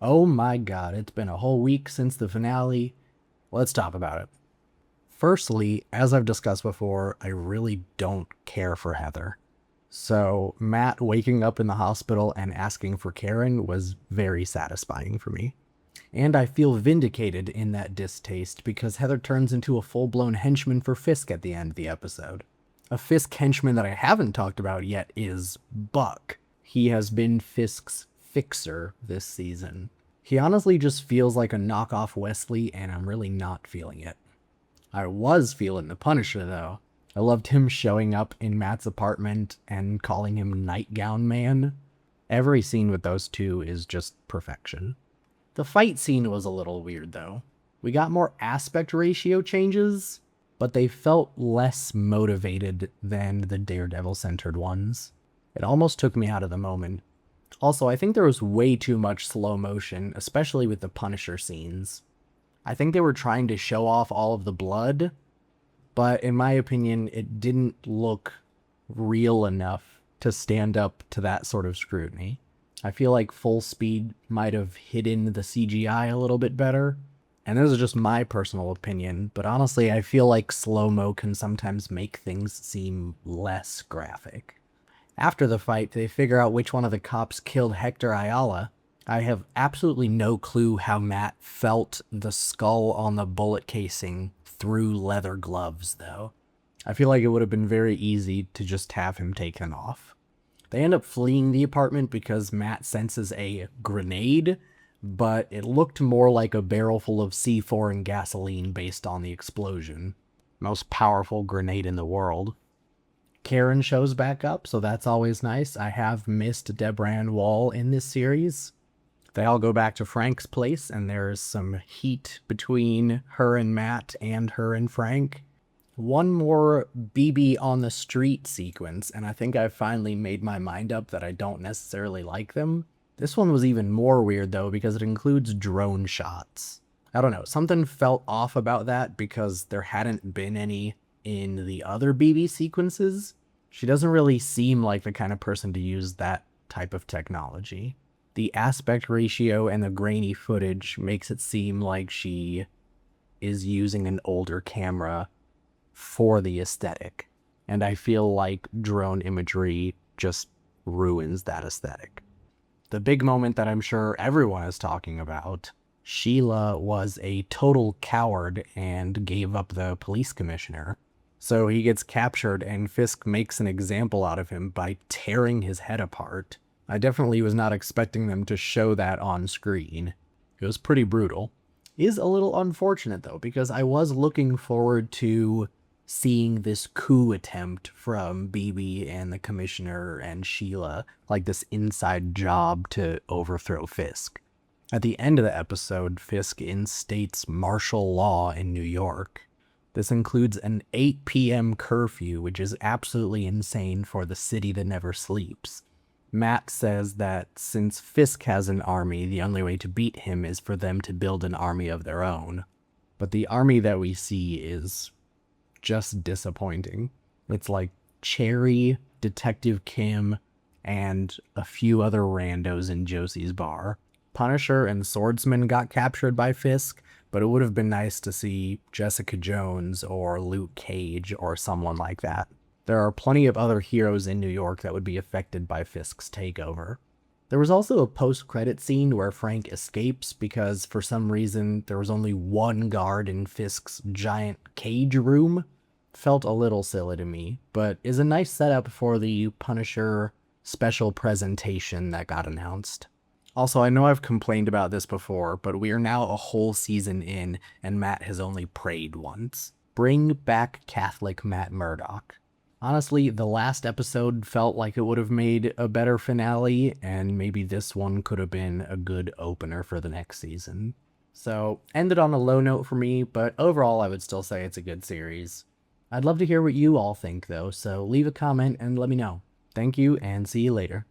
Oh my god, it's been a whole week since the finale. Let's talk about it. Firstly, as I've discussed before, I really don't care for Heather. So, Matt waking up in the hospital and asking for Karen was very satisfying for me. And I feel vindicated in that distaste because Heather turns into a full blown henchman for Fisk at the end of the episode. A Fisk henchman that I haven't talked about yet is Buck. He has been Fisk's fixer this season. He honestly just feels like a knockoff Wesley, and I'm really not feeling it. I was feeling the Punisher, though. I loved him showing up in Matt's apartment and calling him Nightgown Man. Every scene with those two is just perfection. The fight scene was a little weird, though. We got more aspect ratio changes, but they felt less motivated than the Daredevil-centered ones. It almost took me out of the moment. Also, I think there was way too much slow motion, especially with the Punisher scenes. I think they were trying to show off all of the blood, but in my opinion, it didn't look real enough to stand up to that sort of scrutiny. I feel like Full Speed might have hidden the CGI a little bit better, and this is just my personal opinion, but honestly, I feel like slow-mo can sometimes make things seem less graphic. After the fight, they figure out which one of the cops killed Hector Ayala. I have absolutely no clue how Matt felt the skull on the bullet casing through leather gloves, though. I feel like it would have been very easy to just have him taken off. They end up fleeing the apartment because Matt senses a grenade, but it looked more like a barrel full of C4 and gasoline based on the explosion. Most powerful grenade in the world. Karen shows back up, so that's always nice. I have missed Debran Wall in this series. They all go back to Frank's place, and there's some heat between her and Matt and her and Frank. One more BB on the street sequence, and I think I've finally made my mind up that I don't necessarily like them. This one was even more weird, though, because it includes drone shots. I don't know, something felt off about that because there hadn't been any in the other BB sequences. She doesn't really seem like the kind of person to use that type of technology. The aspect ratio and the grainy footage makes it seem like she is using an older camera for the aesthetic, and I feel like drone imagery just ruins that aesthetic. The big moment that I'm sure everyone is talking about, Sheila was a total coward and gave up the police commissioner. So he gets captured and Fisk makes an example out of him by tearing his head apart. I definitely was not expecting them to show that on screen. It was pretty brutal. Is a little unfortunate though, because I was looking forward to seeing this coup attempt from BB and the commissioner and Sheila, like this inside job to overthrow Fisk. At the end of the episode, Fisk instates martial law in New York. This includes an 8 p.m. curfew, which is absolutely insane for the city that never sleeps. Matt says that since Fisk has an army, the only way to beat him is for them to build an army of their own. But the army that we see is just disappointing. It's like Cherry, Detective Kim, and a few other randos in Josie's bar. Punisher and Swordsman got captured by Fisk, but it would have been nice to see Jessica Jones or Luke Cage or someone like that. There are plenty of other heroes in New York that would be affected by Fisk's takeover. There was also a post-credit scene where Frank escapes because for some reason there was only one guard in Fisk's giant cage room. Felt a little silly to me, but is a nice setup for the Punisher special presentation that got announced. Also, I know I've complained about this before, but we are now a whole season in, and Matt has only prayed once. Bring back Catholic Matt Murdock. Honestly, the last episode felt like it would have made a better finale, and maybe this one could have been a good opener for the next season. So, ended on a low note for me, but overall I would still say it's a good series. I'd love to hear what you all think though, so leave a comment and let me know. Thank you, and see you later.